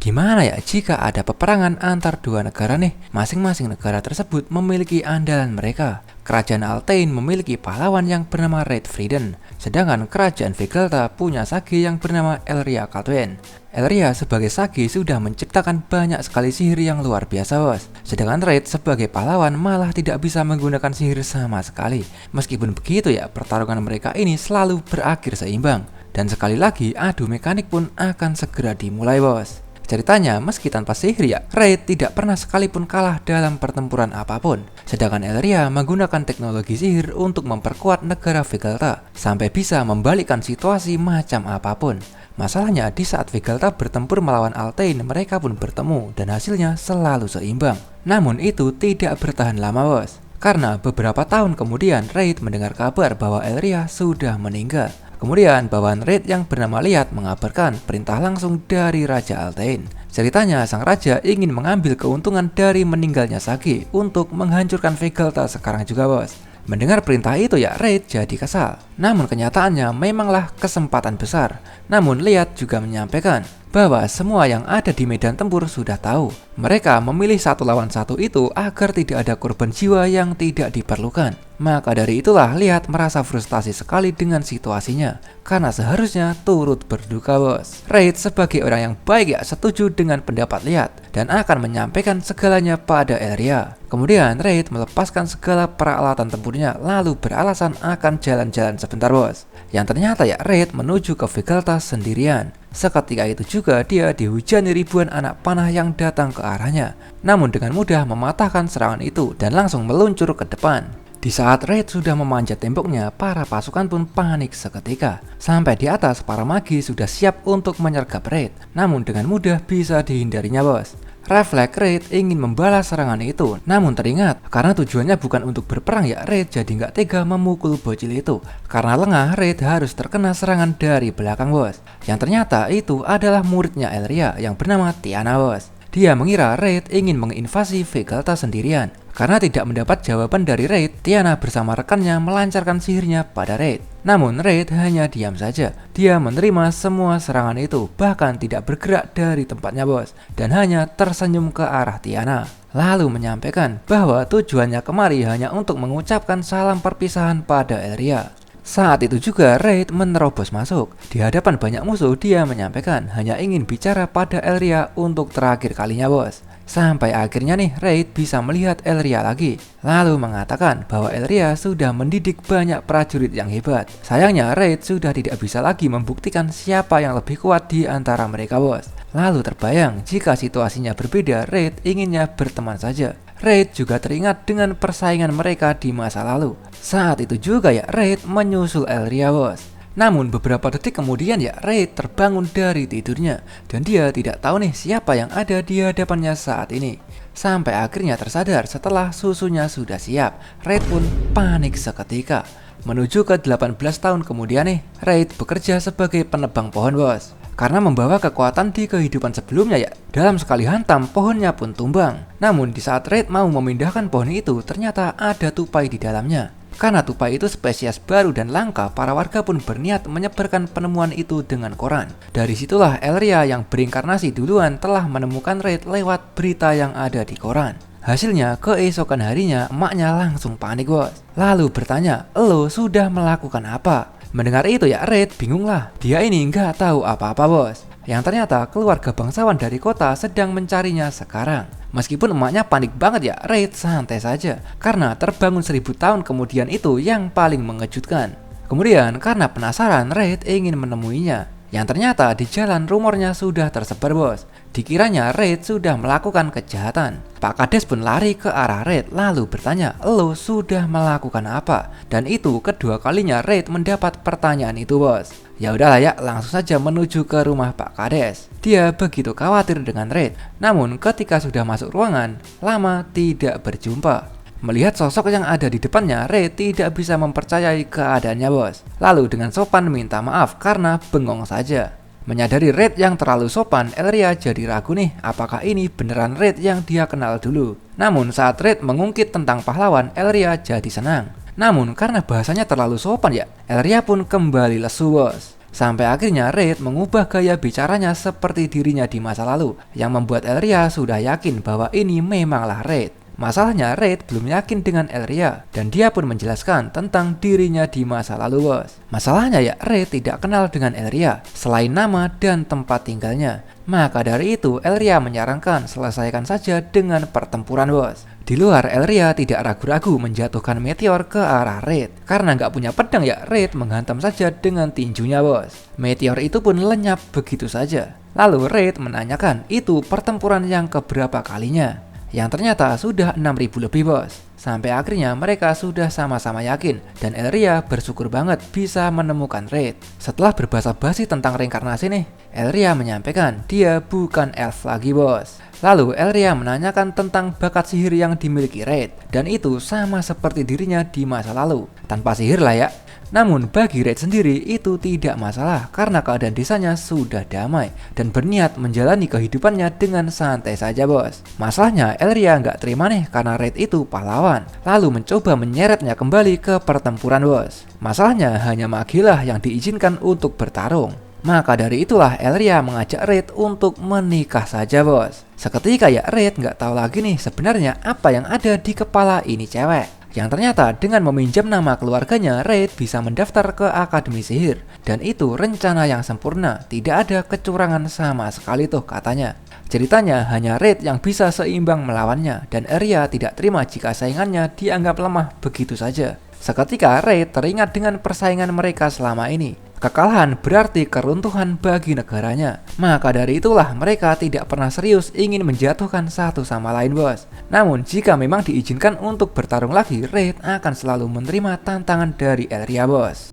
Gimana ya jika ada peperangan antar dua negara nih? Masing-masing negara tersebut memiliki andalan mereka. Kerajaan Altein memiliki pahlawan yang bernama Redfriden, sedangkan kerajaan Vegelta punya sage yang bernama Elria Kaltwen. Elria sebagai sage sudah menciptakan banyak sekali sihir yang luar biasa, bos. Sedangkan Red sebagai pahlawan malah tidak bisa menggunakan sihir sama sekali. Meskipun begitu ya, pertarungan mereka ini selalu berakhir seimbang. Dan sekali lagi, adu mekanik pun akan segera dimulai, bos. Ceritanya, meski tanpa sihir ya, Raid tidak pernah sekalipun kalah dalam pertempuran apapun. Sedangkan Elria menggunakan teknologi sihir untuk memperkuat negara Vegelta, sampai bisa membalikkan situasi macam apapun. Masalahnya, di saat Vegelta bertempur melawan Altein, mereka pun bertemu, dan hasilnya selalu seimbang. Namun itu tidak bertahan lama, bos. Karena beberapa tahun kemudian, Raid mendengar kabar bahwa Elria sudah meninggal. Kemudian bawahan Raid yang bernama Liat mengabarkan perintah langsung dari Raja Altein. Ceritanya sang raja ingin mengambil keuntungan dari meninggalnya Sage untuk menghancurkan Vegelta sekarang juga, bos. Mendengar perintah itu ya, Raid jadi kesal. Namun kenyataannya memanglah kesempatan besar. Namun Liat juga menyampaikan bahwa semua yang ada di medan tempur sudah tahu. Mereka memilih 1 lawan 1 itu agar tidak ada korban jiwa yang tidak diperlukan. Maka dari itulah Liat merasa frustasi sekali dengan situasinya, karena seharusnya turut berduka, bos. Raid sebagai orang yang baik ya setuju dengan pendapat Liat dan akan menyampaikan segalanya pada Elria. Kemudian Raid melepaskan segala peralatan tempurnya lalu beralasan akan jalan-jalan sebentar, bos. Yang ternyata ya Raid menuju ke Vegelta sendirian. Seketika itu juga dia dihujani ribuan anak panah yang datang ke arahnya. Namun dengan mudah mematahkan serangan itu dan langsung meluncur ke depan. Di saat Raid sudah memanjat temboknya, para pasukan pun panik seketika. Sampai di atas, para magi sudah siap untuk menyergap Raid. Namun dengan mudah bisa dihindarinya, bos. Refleks Raid ingin membalas serangan itu, namun teringat karena tujuannya bukan untuk berperang ya, Raid jadi nggak tega memukul bocil itu. Karena lengah, Raid harus terkena serangan dari belakang, bos. Yang ternyata itu adalah muridnya Elria yang bernama Tiana, bos. Dia mengira Raid ingin menginvasi Vegelta sendirian. Karena tidak mendapat jawaban dari Raid, Tiana bersama rekannya melancarkan sihirnya pada Raid. Namun Raid hanya diam saja. Dia menerima semua serangan itu, bahkan tidak bergerak dari tempatnya, bos. Dan hanya tersenyum ke arah Tiana. Lalu menyampaikan bahwa tujuannya kemari hanya untuk mengucapkan salam perpisahan pada Elria. Saat itu juga Raid menerobos masuk. Di hadapan banyak musuh, dia menyampaikan hanya ingin bicara pada Elria untuk terakhir kalinya, bos. Sampai akhirnya nih Raid bisa melihat Elria lagi. Lalu mengatakan bahwa Elria sudah mendidik banyak prajurit yang hebat. Sayangnya Raid sudah tidak bisa lagi membuktikan siapa yang lebih kuat di antara mereka, bos. Lalu terbayang jika situasinya berbeda, Raid inginnya berteman saja. Raid juga teringat dengan persaingan mereka di masa lalu. Saat itu juga ya Raid menyusul Elria, bos. Namun beberapa detik kemudian ya Raid terbangun dari tidurnya dan dia tidak tahu nih siapa yang ada di hadapannya saat ini. Sampai akhirnya tersadar setelah susunya sudah siap. Raid pun panik seketika. Menuju ke 18 tahun kemudian nih, Raid bekerja sebagai penebang pohon, bos. Karena membawa kekuatan di kehidupan sebelumnya ya, dalam sekali hantam pohonnya pun tumbang. Namun di saat Raid mau memindahkan pohon itu, ternyata ada tupai di dalamnya. Karena tupai itu spesies baru dan langka, para warga pun berniat menyebarkan penemuan itu dengan koran. Dari situlah Elria yang berinkarnasi duluan telah menemukan Raid lewat berita yang ada di koran. Hasilnya, keesokan harinya emaknya langsung panik, bos. Lalu bertanya, "Lo sudah melakukan apa?" Mendengar itu ya Raid bingung lah. Dia ini nggak tahu apa-apa, bos. Yang ternyata keluarga bangsawan dari kota sedang mencarinya sekarang. Meskipun emaknya panik banget ya, Raid santai saja. Karena terbangun 1000 tahun kemudian itu yang paling mengejutkan. Kemudian karena penasaran, Raid ingin menemuinya. Yang ternyata di jalan rumornya sudah tersebar, bos. Dikiranya Raid sudah melakukan kejahatan. Pak Kades pun lari ke arah Raid lalu bertanya, "Lo sudah melakukan apa?" Dan itu kedua kalinya Raid mendapat pertanyaan itu, bos. Ya udahlah ya, langsung saja menuju ke rumah Pak Kades. Dia begitu khawatir dengan Raid. Namun ketika sudah masuk ruangan, lama tidak berjumpa. Melihat sosok yang ada di depannya, Raid tidak bisa mempercayai keadaannya, bos. Lalu dengan sopan minta maaf karena bengong saja. Menyadari Raid yang terlalu sopan, Elria jadi ragu nih apakah ini beneran Raid yang dia kenal dulu. Namun saat Raid mengungkit tentang pahlawan, Elria jadi senang. Namun karena bahasanya terlalu sopan ya, Elria pun kembali lesu, bos. Sampai akhirnya Reid mengubah gaya bicaranya seperti dirinya di masa lalu, yang membuat Elria sudah yakin bahwa ini memanglah Reid. Masalahnya Reid belum yakin dengan Elria, dan dia pun menjelaskan tentang dirinya di masa lalu, bos. Masalahnya ya, Reid tidak kenal dengan Elria, selain nama dan tempat tinggalnya. Maka dari itu, Elria menyarankan selesaikan saja dengan pertempuran, bos. Di luar, Elria tidak ragu-ragu menjatuhkan meteor ke arah Reid. Karena nggak punya pedang ya, Reid menghantam saja dengan tinjunya, bos. Meteor itu pun lenyap begitu saja. Lalu Reid menanyakan itu pertempuran yang keberapa kalinya. Yang ternyata sudah 6.000 lebih, bos. Sampai akhirnya mereka sudah sama-sama yakin, dan Elria bersyukur banget bisa menemukan Reid. Setelah berbahasa basi tentang reinkarnasi nih, Elria menyampaikan dia bukan elf lagi, bos. Lalu Elria menanyakan tentang bakat sihir yang dimiliki Reid, dan itu sama seperti dirinya di masa lalu, tanpa sihir lah ya. Namun bagi Reid sendiri itu tidak masalah karena keadaan desanya sudah damai dan berniat menjalani kehidupannya dengan santai saja, bos. Masalahnya Elria nggak terima nih karena Reid itu pahlawan, lalu mencoba menyeretnya kembali ke pertempuran, bos. Masalahnya hanya Magilah yang diizinkan untuk bertarung. Maka dari itulah Elria mengajak Reid untuk menikah saja, bos. Seketika ya Reid nggak tahu lagi nih sebenarnya apa yang ada di kepala ini cewek. Yang ternyata dengan meminjam nama keluarganya, Reid bisa mendaftar ke Akademi Sihir. Dan itu rencana yang sempurna, tidak ada kecurangan sama sekali tuh katanya. Ceritanya hanya Reid yang bisa seimbang melawannya, dan Elria tidak terima jika saingannya dianggap lemah begitu saja. Seketika Reid teringat dengan persaingan mereka selama ini. Kekalahan berarti keruntuhan bagi negaranya. Maka dari itulah mereka tidak pernah serius ingin menjatuhkan satu sama lain, bos. Namun jika memang diizinkan untuk bertarung lagi, Reid akan selalu menerima tantangan dari Elria, bos.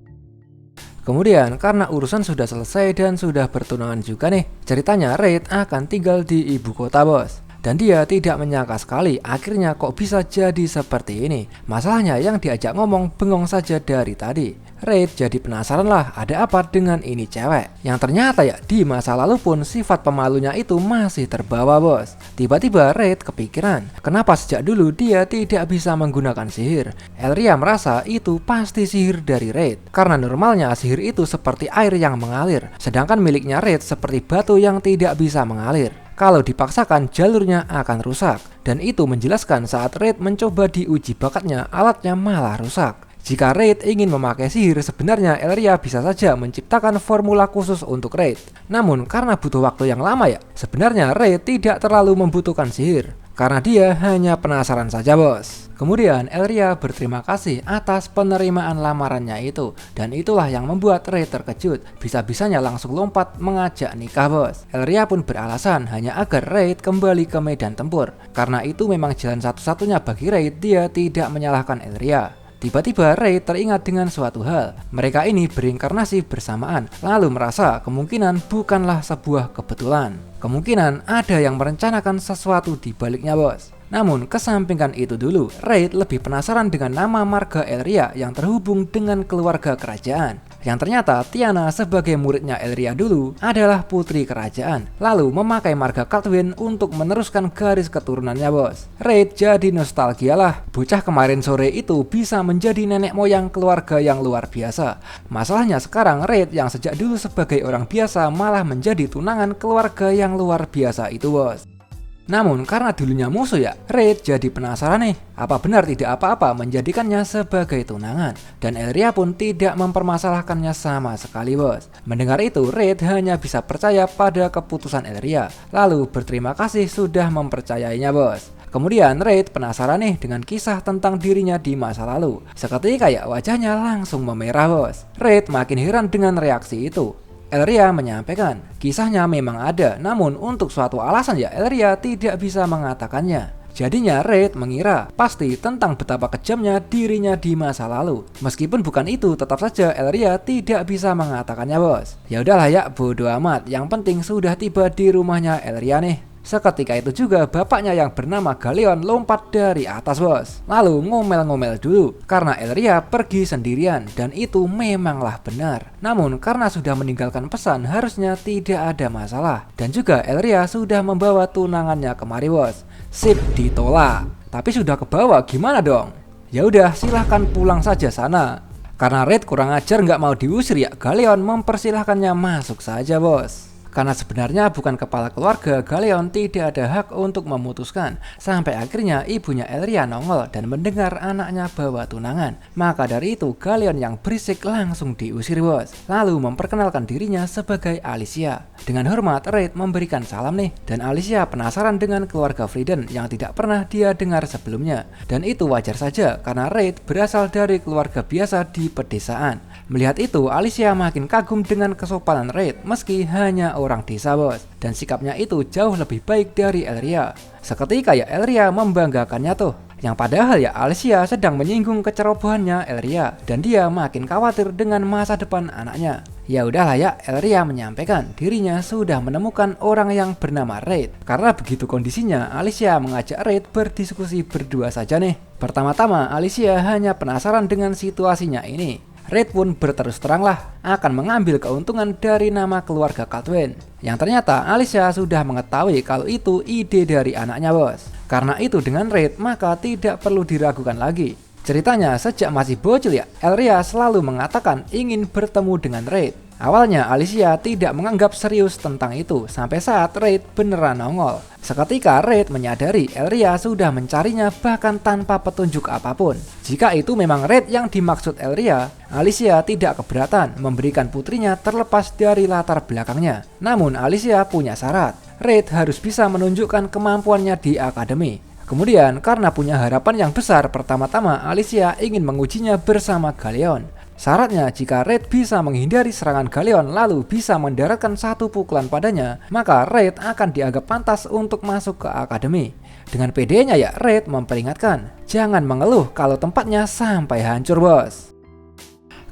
Kemudian karena urusan sudah selesai dan sudah bertunangan juga nih, ceritanya Reid akan tinggal di ibu kota, bos. Dan dia tidak menyangka sekali akhirnya kok bisa jadi seperti ini. Masalahnya yang diajak ngomong bengong saja dari tadi. Reid jadi penasaran lah ada apa dengan ini cewek. Yang ternyata ya di masa lalu pun sifat pemalunya itu masih terbawa, bos. Tiba-tiba Reid kepikiran kenapa sejak dulu dia tidak bisa menggunakan sihir. Elria merasa itu pasti sihir dari Reid, karena normalnya sihir itu seperti air yang mengalir, sedangkan miliknya Reid seperti batu yang tidak bisa mengalir. Kalau dipaksakan jalurnya akan rusak, dan itu menjelaskan saat Reid mencoba diuji bakatnya alatnya malah rusak. Jika Reid ingin memakai sihir, sebenarnya Elria bisa saja menciptakan formula khusus untuk Reid. Namun karena butuh waktu yang lama ya, sebenarnya Reid tidak terlalu membutuhkan sihir, karena dia hanya penasaran saja, bos. Kemudian Elria berterima kasih atas penerimaan lamarannya itu, dan itulah yang membuat Reid terkejut. Bisa-bisanya langsung lompat mengajak nikah, bos. Elria pun beralasan hanya agar Reid kembali ke medan tempur, karena itu memang jalan satu-satunya bagi Reid. Dia tidak menyalahkan Elria. Tiba-tiba Reid teringat dengan suatu hal. Mereka ini berinkarnasi bersamaan, lalu merasa kemungkinan bukanlah sebuah kebetulan. Kemungkinan ada yang merencanakan sesuatu di baliknya, bos. Namun kesampingkan itu dulu, Reid lebih penasaran dengan nama marga Elria yang terhubung dengan keluarga kerajaan. Yang ternyata Tiana sebagai muridnya Elria dulu adalah putri kerajaan, lalu memakai marga Kaldwin untuk meneruskan garis keturunannya, bos. Reid jadi nostalgia lah, bocah kemarin sore itu bisa menjadi nenek moyang keluarga yang luar biasa. Masalahnya sekarang Reid yang sejak dulu sebagai orang biasa malah menjadi tunangan keluarga yang luar biasa itu, bos. Namun karena dulunya musuh ya, Reid jadi penasaran nih, apa benar tidak apa-apa menjadikannya sebagai tunangan. Dan Elria pun tidak mempermasalahkannya sama sekali, bos. Mendengar itu, Reid hanya bisa percaya pada keputusan Elria, lalu berterima kasih sudah mempercayainya, bos. Kemudian Reid penasaran nih dengan kisah tentang dirinya di masa lalu. Seketika ya wajahnya langsung memerah, bos. Reid makin heran dengan reaksi itu. Elria menyampaikan, kisahnya memang ada, namun untuk suatu alasan ya Elria tidak bisa mengatakannya. Jadinya Reid mengira pasti tentang betapa kejamnya dirinya di masa lalu. Meskipun bukan itu, tetap saja Elria tidak bisa mengatakannya, bos. Ya udahlah ya, bodo amat. Yang penting sudah tiba di rumahnya Elria nih. Seketika itu juga bapaknya yang bernama Galeon lompat dari atas, bos. Lalu ngomel-ngomel dulu karena Elria pergi sendirian, dan itu memanglah benar. Namun karena sudah meninggalkan pesan harusnya tidak ada masalah. Dan juga Elria sudah membawa tunangannya kemari, bos. Sip, ditolak. Tapi sudah kebawa gimana dong? Ya udah silahkan pulang saja sana. Karena Reid kurang ajar nggak mau diusir ya, Galeon mempersilahkannya masuk saja bos. Karena sebenarnya bukan kepala keluarga, Galeon tidak ada hak untuk memutuskan. Sampai akhirnya ibunya Elria nongol dan mendengar anaknya bawa tunangan. Maka dari itu Galeon yang berisik langsung diusir bos. Lalu memperkenalkan dirinya sebagai Alicia. Dengan hormat Reid memberikan salam nih. Dan Alicia penasaran dengan keluarga Frieden yang tidak pernah dia dengar sebelumnya. Dan itu wajar saja karena Reid berasal dari keluarga biasa di pedesaan. Melihat itu Alicia makin kagum dengan kesopanan Reid meski hanya orang desa bos, dan sikapnya itu jauh lebih baik dari Elria. Seketika ya Elria membanggakannya tuh, yang padahal ya Alicia sedang menyinggung kecerobohannya Elria dan dia makin khawatir dengan masa depan anaknya. Ya udahlah ya, Elria menyampaikan dirinya sudah menemukan orang yang bernama Reid. Karena begitu kondisinya, Alicia mengajak Reid berdiskusi berdua saja nih. Pertama-tama Alicia hanya penasaran dengan situasinya ini. Reid pun berterus terang lah akan mengambil keuntungan dari nama keluarga Caldwell. Yang ternyata Alicia sudah mengetahui kalau itu ide dari anaknya bos. Karena itu dengan Reid maka tidak perlu diragukan lagi. Ceritanya sejak masih bocil ya, Elria selalu mengatakan ingin bertemu dengan Reid. Awalnya Alicia tidak menganggap serius tentang itu sampai saat Reid beneran nongol. Seketika Reid menyadari Elria sudah mencarinya bahkan tanpa petunjuk apapun. Jika itu memang Reid yang dimaksud Elria, Alicia tidak keberatan memberikan putrinya terlepas dari latar belakangnya. Namun Alicia punya syarat, Reid harus bisa menunjukkan kemampuannya di akademi. Kemudian karena punya harapan yang besar, pertama-tama Alicia ingin mengujinya bersama Galeon. Syaratnya jika Reid bisa menghindari serangan Galeon lalu bisa mendaratkan satu pukulan padanya, maka Reid akan dianggap pantas untuk masuk ke akademi. Dengan pedenya ya Reid memperingatkan, jangan mengeluh kalau tempatnya sampai hancur bos.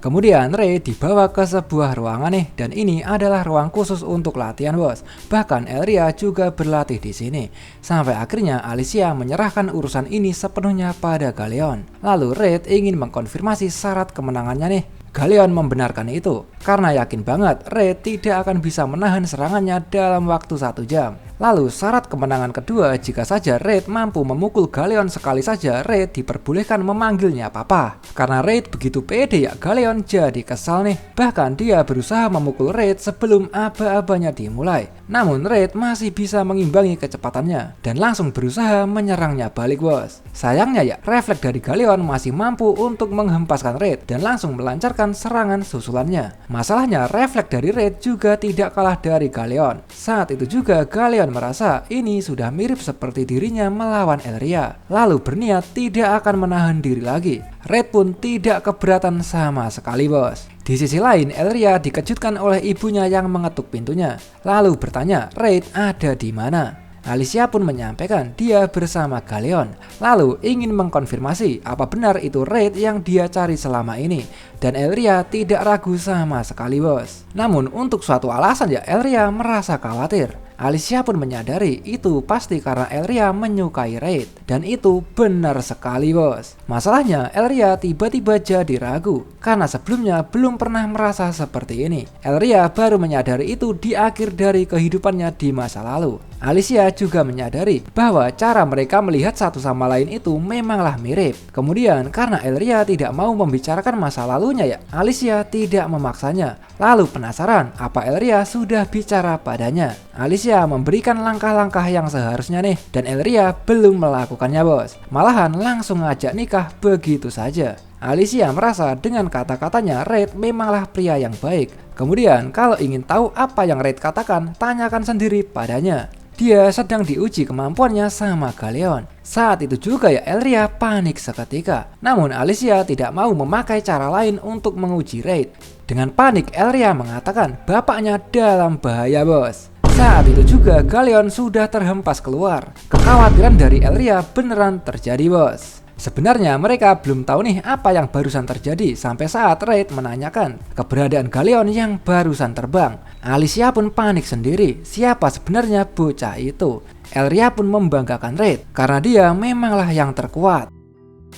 Kemudian Reid dibawa ke sebuah ruangan nih, dan ini adalah ruang khusus untuk latihan bos. Bahkan Elria juga berlatih di sini. Sampai akhirnya Alicia menyerahkan urusan ini sepenuhnya pada Galeon. Lalu Reid ingin mengkonfirmasi syarat kemenangannya nih. Galeon membenarkan itu karena yakin banget Reid tidak akan bisa menahan serangannya dalam waktu 1 jam. Lalu syarat kemenangan kedua, jika saja Reid mampu memukul Galeon sekali saja, Reid diperbolehkan memanggilnya papa. Karena Reid begitu pede ya, Galeon jadi kesal nih. Bahkan dia berusaha memukul Reid sebelum aba-abanya dimulai. Namun Reid masih bisa mengimbangi kecepatannya dan langsung berusaha menyerangnya balik bos. Sayangnya ya, refleks dari Galeon masih mampu untuk menghempaskan Reid dan langsung melancarkan serangan susulannya. Masalahnya refleks dari Reid juga tidak kalah dari Galeon. Saat itu juga Galeon merasa ini sudah mirip seperti dirinya melawan Elria, lalu berniat tidak akan menahan diri lagi. Reid pun tidak keberatan sama sekali bos. Di sisi lain, Elria dikejutkan oleh ibunya yang mengetuk pintunya, lalu bertanya Reid ada di mana. Alicia pun menyampaikan dia bersama Galeon, lalu ingin mengkonfirmasi apa benar itu Reid yang dia cari selama ini. Dan Elria tidak ragu sama sekali bos. Namun untuk suatu alasan ya Elria merasa khawatir. Alicia pun menyadari itu pasti karena Elria menyukai Reid. Dan itu benar sekali bos. Masalahnya Elria tiba-tiba jadi ragu karena sebelumnya belum pernah merasa seperti ini. Elria baru menyadari itu di akhir dari kehidupannya di masa lalu. Alicia juga menyadari bahwa cara mereka melihat satu sama lain itu memanglah mirip. Kemudian karena Elria tidak mau membicarakan masa lalunya ya, Alicia tidak memaksanya. Lalu penasaran apa Elria sudah bicara padanya. Alicia memberikan langkah-langkah yang seharusnya nih, dan Elria belum melakukannya bos. Malahan langsung ngajak nikah begitu saja. Alicia merasa dengan kata-katanya Reid memanglah pria yang baik. Kemudian kalau ingin tahu apa yang Reid katakan, tanyakan sendiri padanya. Dia sedang diuji kemampuannya sama Galeon. Saat itu juga ya Elria panik seketika. Namun Alicia tidak mau memakai cara lain untuk menguji Reid. Dengan panik Elria mengatakan bapaknya dalam bahaya bos. Saat itu juga Galeon sudah terhempas keluar. Kekhawatiran dari Elria beneran terjadi bos. Sebenarnya mereka belum tahu nih apa yang barusan terjadi sampai saat Reid menanyakan keberadaan Galeon yang barusan terbang. Alicia pun panik sendiri, siapa sebenarnya bocah itu. Elria pun membanggakan Reid karena dia memanglah yang terkuat.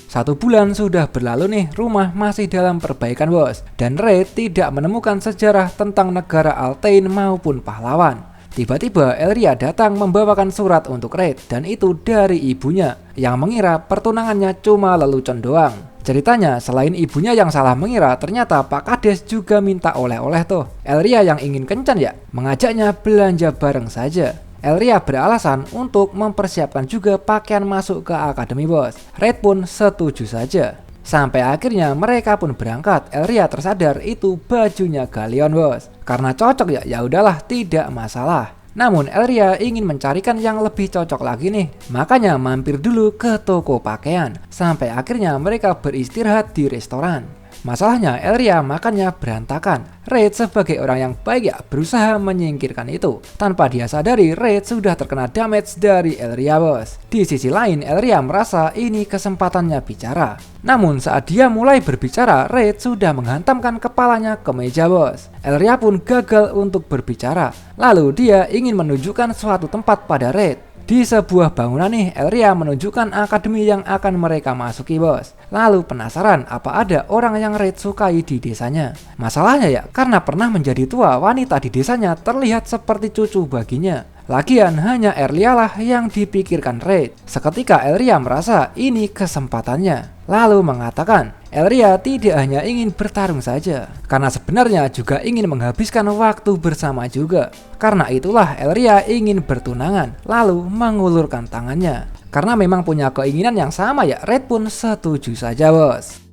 1 bulan sudah berlalu nih, rumah masih dalam perbaikan bos. Dan Reid tidak menemukan sejarah tentang negara Altain maupun pahlawan. Tiba-tiba Elria datang membawakan surat untuk Reid, dan itu dari ibunya yang mengira pertunangannya cuma lelucon doang. Ceritanya, selain ibunya yang salah mengira, ternyata Pak Kades juga minta oleh-oleh tuh. Elria yang ingin kencan ya, mengajaknya belanja bareng saja. Elria beralasan untuk mempersiapkan juga pakaian masuk ke akademi bos. Reid pun setuju saja. Sampai akhirnya mereka pun berangkat. Elria tersadar itu bajunya Galeon bos. Karena cocok ya udahlah, tidak masalah. Namun Elria ingin mencarikan yang lebih cocok lagi nih. Makanya mampir dulu ke toko pakaian. Sampai akhirnya mereka beristirahat di restoran. Masalahnya Elria makannya berantakan. Reid sebagai orang yang baik ya berusaha menyingkirkan itu. Tanpa dia sadari, Reid sudah terkena damage dari Elria bos. Di sisi lain, Elria merasa ini kesempatannya bicara. Namun saat dia mulai berbicara, Reid sudah menghantamkan kepalanya ke meja bos. Elria pun gagal untuk berbicara. Lalu dia ingin menunjukkan suatu tempat pada Reid. Di sebuah bangunan nih, Elria menunjukkan akademi yang akan mereka masuki bos. Lalu penasaran apa ada orang yang Reid sukai di desanya. Masalahnya ya, karena pernah menjadi tua, wanita di desanya terlihat seperti cucu baginya. Lagian hanya Elria lah yang dipikirkan Reid. Seketika Elria merasa ini kesempatannya. Lalu mengatakan, Elria tidak hanya ingin bertarung saja, karena sebenarnya juga ingin menghabiskan waktu bersama juga. Karena itulah Elria ingin bertunangan, lalu mengulurkan tangannya. Karena memang punya keinginan yang sama ya, Reid pun setuju saja bos.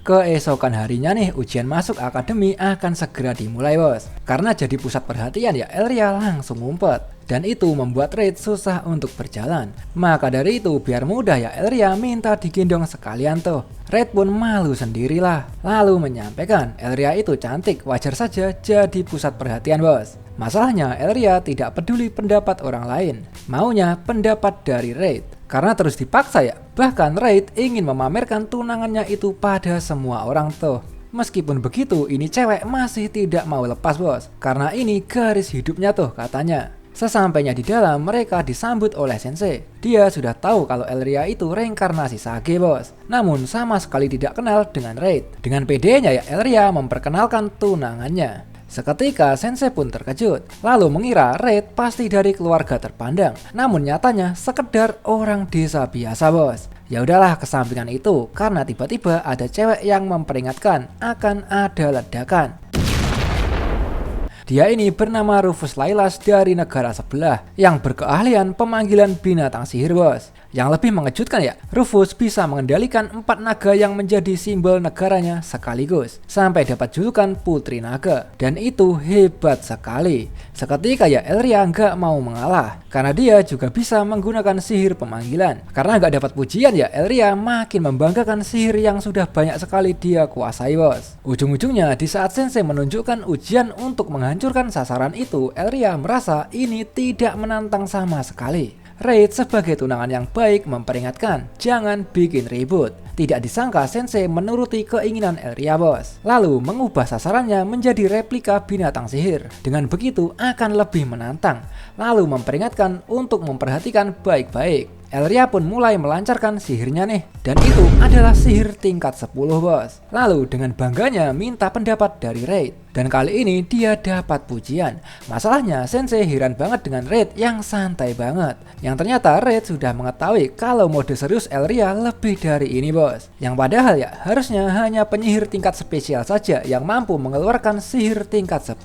Keesokan harinya nih, ujian masuk akademi akan segera dimulai bos. Karena jadi pusat perhatian ya, Elria langsung ngumpet. Dan itu membuat Reid susah untuk berjalan. Maka dari itu biar mudah ya, Elria minta digendong sekalian tuh. Reid pun malu sendirilah. Lalu menyampaikan Elria itu cantik, wajar saja jadi pusat perhatian bos. Masalahnya Elria tidak peduli pendapat orang lain. Maunya pendapat dari Reid. Karena terus dipaksa ya. Bahkan Reid ingin memamerkan tunangannya itu pada semua orang tuh. Meskipun begitu, ini cewek masih tidak mau lepas bos. Karena ini garis hidupnya tuh katanya. Sesampainya di dalam, mereka disambut oleh Sensei. Dia sudah tahu kalau Elria itu reinkarnasi Sage bos. Namun sama sekali tidak kenal dengan Reid. Dengan pedenya ya, Elria memperkenalkan tunangannya. Seketika Sensei pun terkejut, lalu mengira Reid pasti dari keluarga terpandang. Namun nyatanya sekedar orang desa biasa bos. Ya udahlah kesampingan itu, karena tiba-tiba ada cewek yang memperingatkan akan ada ledakan. Dia ini bernama Rufus Lailas dari negara sebelah yang berkeahlian pemanggilan binatang sihir bos. Yang lebih mengejutkan ya, Rufus bisa mengendalikan 4 naga yang menjadi simbol negaranya sekaligus. Sampai dapat julukan Putri Naga. Dan itu hebat sekali. Seketika ya Elria nggak mau mengalah. Karena dia juga bisa menggunakan sihir pemanggilan. Karena nggak dapat pujian ya, Elria makin membanggakan sihir yang sudah banyak sekali dia kuasai bos. Ujung-ujungnya di saat Sensei menunjukkan ujian untuk menghancurkan sasaran itu, Elria merasa ini tidak menantang sama sekali. Reid sebagai tunangan yang baik memperingatkan, jangan bikin ribut. Tidak disangka Sensei menuruti keinginan Elria bos. Lalu mengubah sasarannya menjadi replika binatang sihir. Dengan begitu akan lebih menantang. Lalu memperingatkan untuk memperhatikan baik-baik. Elria pun mulai melancarkan sihirnya nih. Dan itu adalah sihir tingkat 10 bos. Lalu dengan bangganya minta pendapat dari Reid. Dan kali ini dia dapat pujian. Masalahnya Sensei heran banget dengan Reid yang santai banget. Yang ternyata Reid sudah mengetahui kalau mode serius Elria lebih dari ini bos. Yang padahal ya harusnya hanya penyihir tingkat spesial saja yang mampu mengeluarkan sihir tingkat 10.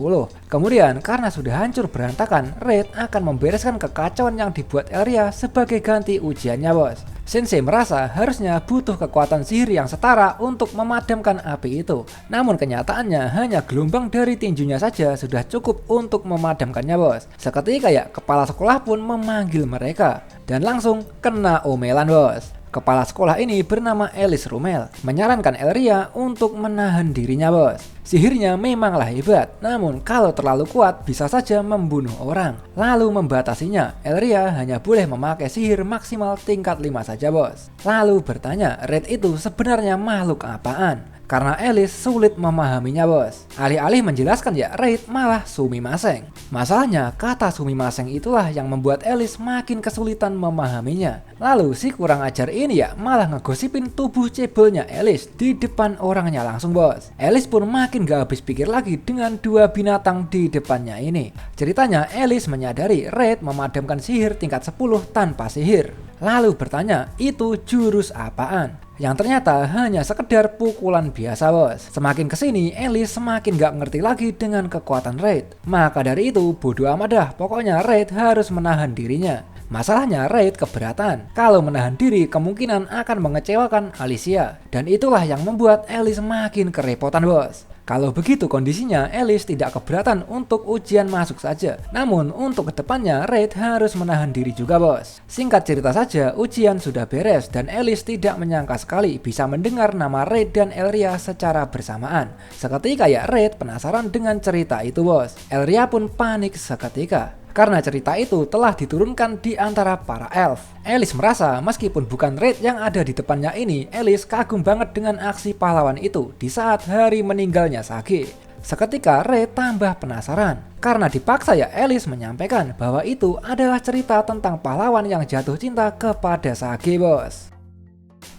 Kemudian karena sudah hancur berantakan, Reid akan membereskan kekacauan yang dibuat Elria sebagai ganti ujiannya bos. Sensei merasa harusnya butuh kekuatan sihir yang setara untuk memadamkan api itu. Namun kenyataannya hanya gelombang dari tinjunya saja sudah cukup untuk memadamkannya bos. Seketika ya kepala sekolah pun memanggil mereka. Dan langsung kena omelan bos. Kepala sekolah ini bernama Elis Rumel menyarankan Elria untuk menahan dirinya bos. Sihirnya memanglah hebat, namun kalau terlalu kuat bisa saja membunuh orang. Lalu membatasinya, Elria hanya boleh memakai sihir maksimal tingkat 5 saja bos. Lalu bertanya, Reid itu sebenarnya makhluk apaan? karena Alice sulit memahaminya bos. Alih-alih menjelaskan ya, Reid malah sumimasen. Masalahnya kata sumimasen itulah yang membuat Alice makin kesulitan memahaminya. Lalu si kurang ajar ini ya malah ngegosipin tubuh cebolnya Alice di depan orangnya langsung bos. Alice pun makin gak habis pikir lagi dengan dua binatang di depannya ini. Ceritanya Alice menyadari Reid memadamkan sihir tingkat 10 tanpa sihir. Lalu bertanya, itu jurus apaan? Yang ternyata hanya sekedar pukulan biasa bos. Semakin kesini Alice semakin gak ngerti lagi dengan kekuatan Reid. Maka dari itu bodo amat dah, pokoknya Reid harus menahan dirinya. Masalahnya Reid keberatan. Kalau menahan diri kemungkinan akan mengecewakan Alicia. Dan itulah yang membuat Alice makin kerepotan bos. Kalau begitu kondisinya, Alice tidak keberatan untuk ujian masuk saja. Namun untuk kedepannya Reid harus menahan diri juga bos. Singkat cerita saja, ujian sudah beres dan Alice tidak menyangka sekali bisa mendengar nama Reid dan Elria secara bersamaan. Seketika ya Reid penasaran dengan cerita itu bos. Elria pun panik seketika. Karena cerita itu telah diturunkan di antara para elf. Alice merasa meskipun bukan Reid yang ada di depannya ini, Alice kagum banget dengan aksi pahlawan itu di saat hari meninggalnya Sage. Seketika Reid tambah penasaran. Karena dipaksa ya Alice menyampaikan bahwa itu adalah cerita tentang pahlawan yang jatuh cinta kepada Sage bos.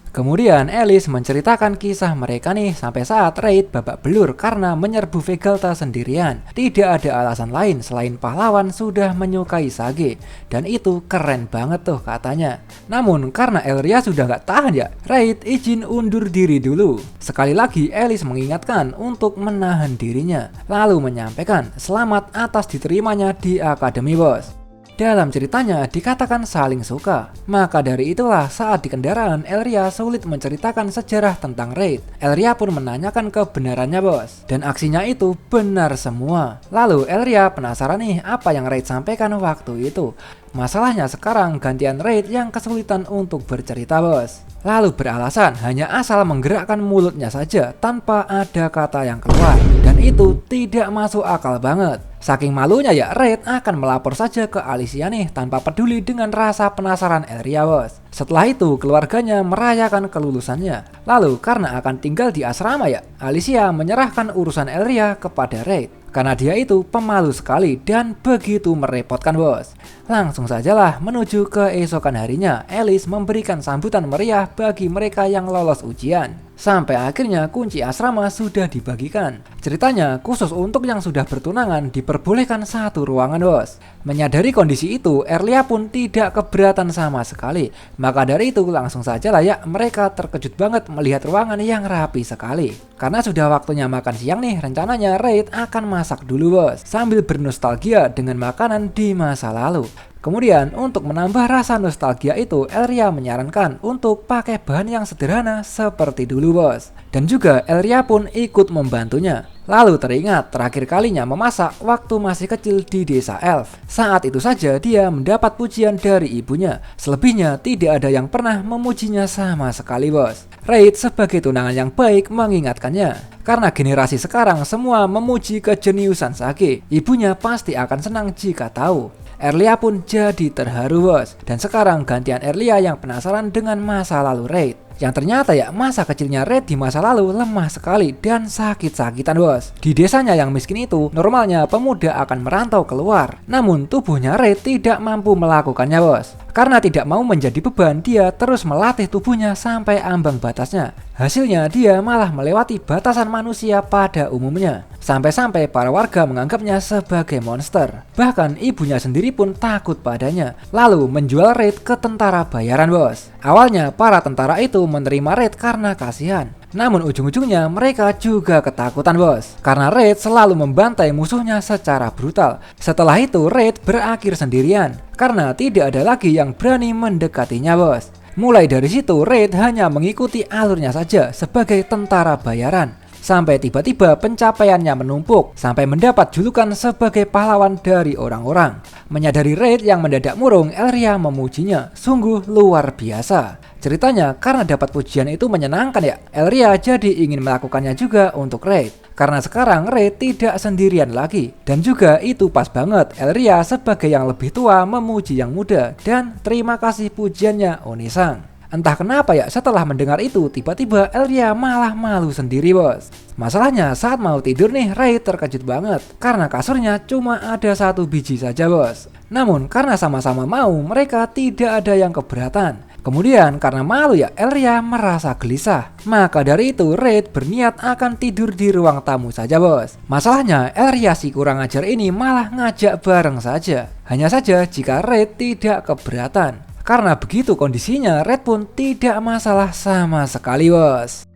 Kemudian Alice menceritakan kisah mereka nih sampai saat Reid babak belur karena menyerbu Vegelta sendirian. Tidak ada alasan lain selain pahlawan sudah menyukai Sage. Dan itu keren banget tuh katanya. Namun karena Elria sudah gak tahan ya, Reid izin undur diri dulu. Sekali lagi Alice mengingatkan untuk menahan dirinya. Lalu menyampaikan selamat atas diterimanya di akademi bos. Dalam ceritanya dikatakan saling suka. Maka dari itulah saat di kendaraan Elria sulit menceritakan sejarah tentang Reid. Elria pun menanyakan kebenarannya bos. Dan aksinya itu benar semua. Lalu Elria penasaran nih apa yang Reid sampaikan waktu itu. Masalahnya sekarang gantian Reid yang kesulitan untuk bercerita bos. Lalu beralasan hanya asal menggerakkan mulutnya saja tanpa ada kata yang keluar. Dan itu tidak masuk akal banget. Saking malunya ya Reid akan melapor saja ke Alicia nih tanpa peduli dengan rasa penasaran Elria bos. Setelah itu keluarganya merayakan kelulusannya. Lalu karena akan tinggal di asrama ya, Alicia menyerahkan urusan Elria kepada Reid. Karena dia itu pemalu sekali dan begitu merepotkan bos. Langsung sajalah menuju keesokan harinya, Alice memberikan sambutan meriah bagi mereka yang lolos ujian. Sampai akhirnya kunci asrama sudah dibagikan. Ceritanya khusus untuk yang sudah bertunangan diperbolehkan satu ruangan bos. Menyadari kondisi itu, Erlia pun tidak keberatan sama sekali. Maka dari itu langsung saja lah ya mereka terkejut banget melihat ruangan yang rapi sekali. Karena sudah waktunya makan siang nih, rencananya Reid akan masak dulu bos, sambil bernostalgia dengan makanan di masa lalu. Kemudian untuk menambah rasa nostalgia itu, Elria menyarankan untuk pakai bahan yang sederhana seperti dulu bos. Dan juga Elria pun ikut membantunya. Lalu teringat terakhir kalinya memasak waktu masih kecil di desa elf. Saat itu saja dia mendapat pujian dari ibunya. Selebihnya tidak ada yang pernah memujinya sama sekali bos. Reid sebagai tunangan yang baik mengingatkannya. Karena generasi sekarang semua memuji kejeniusan Sage. Ibunya pasti akan senang jika tahu. Erlia pun jadi terharu bos. Dan sekarang gantian Erlia yang penasaran dengan masa lalu Reid. Yang ternyata ya masa kecilnya Reid di masa lalu lemah sekali dan sakit-sakitan bos. Di desanya yang miskin itu normalnya pemuda akan merantau keluar. Namun tubuhnya Reid tidak mampu melakukannya bos. Karena tidak mau menjadi beban, dia terus melatih tubuhnya sampai ambang batasnya. Hasilnya dia malah melewati batasan manusia pada umumnya. Sampai-sampai para warga menganggapnya sebagai monster. Bahkan ibunya sendiri pun takut padanya. Lalu menjual Reid ke tentara bayaran bos. Awalnya para tentara itu menerima Reid karena kasihan. Namun ujung-ujungnya mereka juga ketakutan bos. Karena Reid selalu membantai musuhnya secara brutal. Setelah itu Reid berakhir sendirian. Karena tidak ada lagi yang berani mendekatinya bos. Mulai dari situ Reid hanya mengikuti alurnya saja sebagai tentara bayaran. Sampai tiba-tiba pencapaiannya menumpuk, sampai mendapat julukan sebagai pahlawan dari orang-orang. Menyadari Reid yang mendadak murung, Elria memujinya, sungguh luar biasa. Ceritanya karena dapat pujian itu menyenangkan ya, Elria jadi ingin melakukannya juga untuk Reid. Karena sekarang Reid tidak sendirian lagi. Dan juga itu pas banget, Elria sebagai yang lebih tua memuji yang muda. Dan terima kasih pujiannya Onisang. Entah kenapa ya, setelah mendengar itu tiba-tiba Elria malah malu sendiri bos. Masalahnya saat mau tidur nih, Reid terkejut banget karena kasurnya cuma ada 1 biji saja bos. Namun karena sama-sama mau, mereka tidak ada yang keberatan. Kemudian karena malu ya, Elria merasa gelisah. Maka dari itu Reid berniat akan tidur di ruang tamu saja bos. Masalahnya Elria si kurang ajar ini malah ngajak bareng saja. Hanya saja jika Reid tidak keberatan. Karena begitu kondisinya, Reid pun tidak masalah sama sekali bos.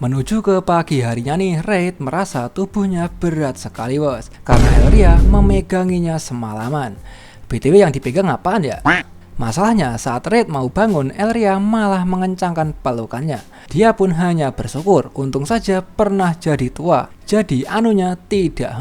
Menuju ke pagi harinya nih, Reid merasa tubuhnya berat sekali bos. Karena Elria memeganginya semalaman. BTW yang dipegang apaan ya? Masalahnya saat Reid mau bangun, Elria malah mengencangkan pelukannya. Dia pun hanya bersyukur, untung saja pernah jadi tua. Jadi anunya tidak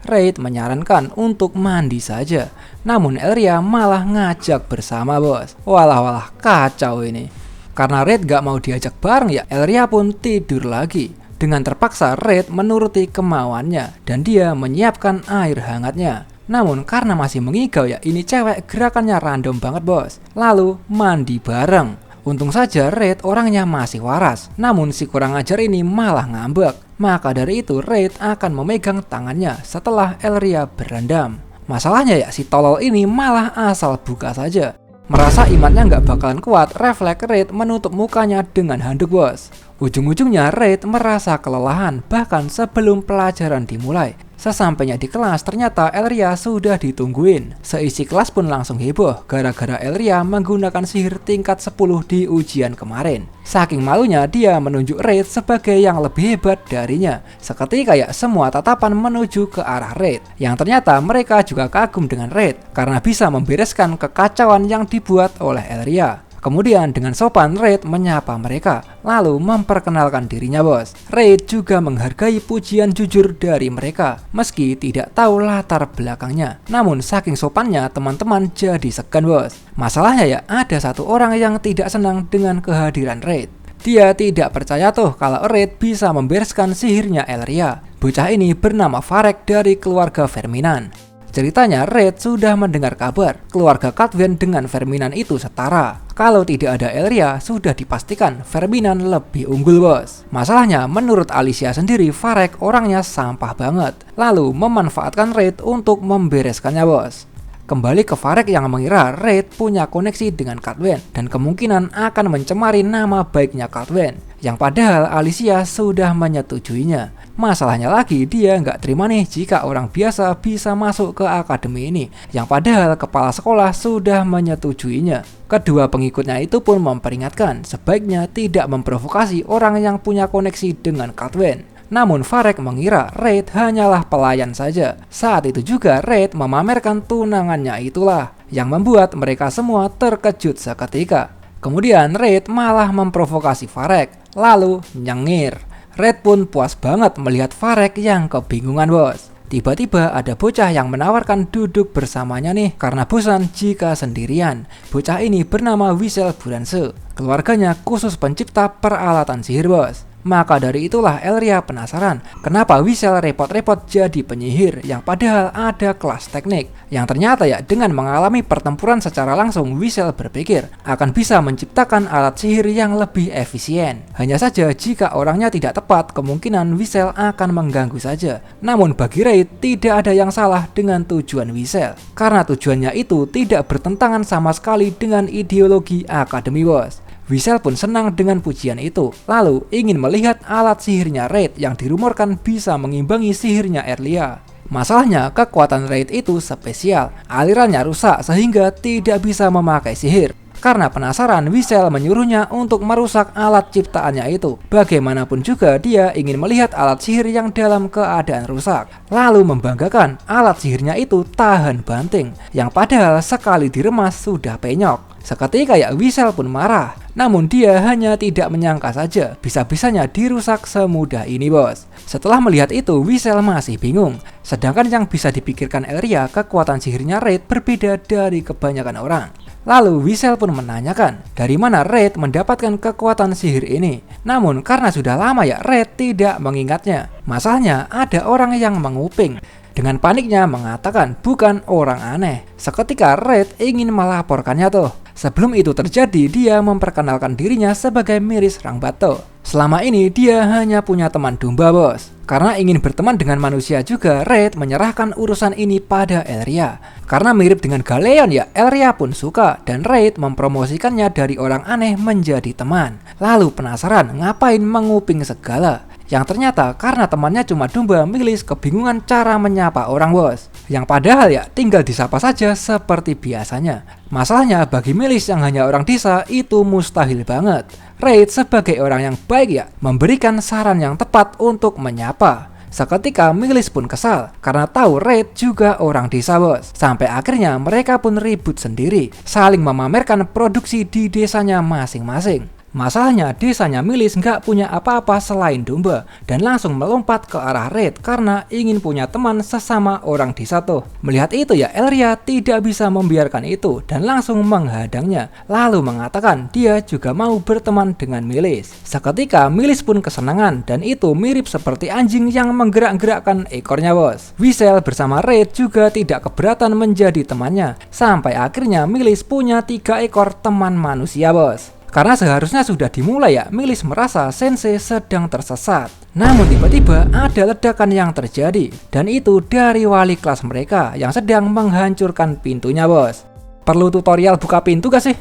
Reid menyarankan untuk mandi saja. Namun Elria malah ngajak bersama bos. Walah kacau ini. Karena Reid gak mau diajak bareng ya, Elria pun tidur lagi. Dengan terpaksa Reid menuruti kemauannya dan dia menyiapkan air hangatnya. Namun karena masih mengigau ya, ini cewek gerakannya random banget bos. Lalu mandi bareng. Untung saja Reid orangnya masih waras. Namun si kurang ajar ini malah ngambek. Maka dari itu Reid akan memegang tangannya setelah Elria berendam. Masalahnya ya, si tolol ini malah asal buka saja. Merasa imannya nggak bakalan kuat, refleks Reid menutup mukanya dengan handuk bos. Ujung-ujungnya Reid merasa kelelahan bahkan sebelum pelajaran dimulai. Sesampainya di kelas ternyata Elria sudah ditungguin. Seisi kelas pun langsung heboh gara-gara Elria menggunakan sihir tingkat 10 di ujian kemarin. Saking malunya dia menunjuk Reid sebagai yang lebih hebat darinya. Seketika ya semua tatapan menuju ke arah Reid. Yang ternyata mereka juga kagum dengan Reid karena bisa membereskan kekacauan yang dibuat oleh Elria. Kemudian dengan sopan Reid menyapa mereka, lalu memperkenalkan dirinya bos. Reid juga menghargai pujian jujur dari mereka, meski tidak tahu latar belakangnya. Namun saking sopannya teman-teman jadi segan bos. Masalahnya ya, ada satu orang yang tidak senang dengan kehadiran Reid. Dia tidak percaya tuh kalau Reid bisa membereskan sihirnya Elria. Bocah ini bernama Varek dari keluarga Verminan. Ceritanya Reid sudah mendengar kabar keluarga Caldwell dengan Verminan itu setara. Kalau tidak ada Elria, sudah dipastikan Verminan lebih unggul bos. Masalahnya menurut Alicia sendiri, Varek orangnya sampah banget. Lalu memanfaatkan Reid untuk membereskannya bos. Kembali ke Varek yang mengira Reid punya koneksi dengan Caldwell dan kemungkinan akan mencemari nama baiknya Caldwell. Yang padahal Alicia sudah menyetujuinya. Masalahnya lagi dia nggak terima nih jika orang biasa bisa masuk ke akademi ini. Yang padahal kepala sekolah sudah menyetujuinya. Kedua pengikutnya itu pun memperingatkan sebaiknya tidak memprovokasi orang yang punya koneksi dengan Caldwell. Namun Varek mengira Reid hanyalah pelayan saja. Saat itu juga Reid memamerkan tunangannya itulah yang membuat mereka semua terkejut seketika. Kemudian Reid malah memprovokasi Varek, lalu nyengir. Reid pun puas banget melihat Varek yang kebingungan bos. Tiba-tiba ada bocah yang menawarkan duduk bersamanya nih karena bosan jika sendirian. Bocah ini bernama Wissel Buranse. Keluarganya khusus pencipta peralatan sihir bos. Maka dari itulah Elria penasaran kenapa Wissel repot-repot jadi penyihir yang padahal ada kelas teknik. Yang ternyata ya dengan mengalami pertempuran secara langsung, Wissel berpikir akan bisa menciptakan alat sihir yang lebih efisien. Hanya saja jika orangnya tidak tepat, kemungkinan Wissel akan mengganggu saja. Namun bagi Reid tidak ada yang salah dengan tujuan Wissel, karena tujuannya itu tidak bertentangan sama sekali dengan ideologi akademi bos. Wissel pun senang dengan pujian itu, lalu ingin melihat alat sihirnya Reid yang dirumorkan bisa mengimbangi sihirnya Elria. Masalahnya kekuatan Reid itu spesial, alirannya rusak sehingga tidak bisa memakai sihir. Karena penasaran, Wissel menyuruhnya untuk merusak alat ciptaannya itu. Bagaimanapun juga dia ingin melihat alat sihir yang dalam keadaan rusak. Lalu membanggakan, alat sihirnya itu tahan banting, yang padahal sekali diremas sudah penyok. Seketika ya Wissel pun marah. Namun dia hanya tidak menyangka saja bisa-bisanya dirusak semudah ini bos. Setelah melihat itu Wissel masih bingung. Sedangkan yang bisa dipikirkan Elria, kekuatan sihirnya Reid berbeda dari kebanyakan orang. Lalu Wissel pun menanyakan dari mana Reid mendapatkan kekuatan sihir ini. Namun karena sudah lama ya Reid tidak mengingatnya. Masalahnya ada orang yang menguping. Dengan paniknya mengatakan bukan orang aneh. Seketika Red ingin melaporkannya tuh. Sebelum itu terjadi, dia memperkenalkan dirinya sebagai Miris Rangbato. Selama ini dia hanya punya teman domba, bos. Karena ingin berteman dengan manusia juga, Red menyerahkan urusan ini pada Elria. Karena mirip dengan Galeon ya, Elria pun suka dan Red mempromosikannya dari orang aneh menjadi teman. Lalu penasaran ngapain menguping segala. Yang ternyata karena temannya cuma domba, Milis kebingungan cara menyapa orang, bos. Yang padahal ya tinggal disapa saja seperti biasanya. Masalahnya bagi Milis yang hanya orang desa itu mustahil banget. Raid sebagai orang yang baik ya memberikan saran yang tepat untuk menyapa. Seketika Milis pun kesal karena tahu Raid juga orang desa, bos. Sampai akhirnya mereka pun ribut sendiri, saling memamerkan produksi di desanya masing-masing. Masalahnya desanya Milis nggak punya apa-apa selain domba dan langsung melompat ke arah Red karena ingin punya teman sesama orang desa tuh. Melihat itu ya Elria tidak bisa membiarkan itu dan langsung menghadangnya, lalu mengatakan dia juga mau berteman dengan Milis. Seketika Milis pun kesenangan dan itu mirip seperti anjing yang menggerak-gerakkan ekornya, bos. Wiesel bersama Red juga tidak keberatan menjadi temannya. Sampai akhirnya Milis punya 3 ekor teman manusia, bos. Karena seharusnya sudah dimulai ya, Milis merasa Sensei sedang tersesat. Namun tiba-tiba ada ledakan yang terjadi, dan itu dari wali kelas mereka yang sedang menghancurkan pintunya, bos. Perlu tutorial buka pintu gak sih?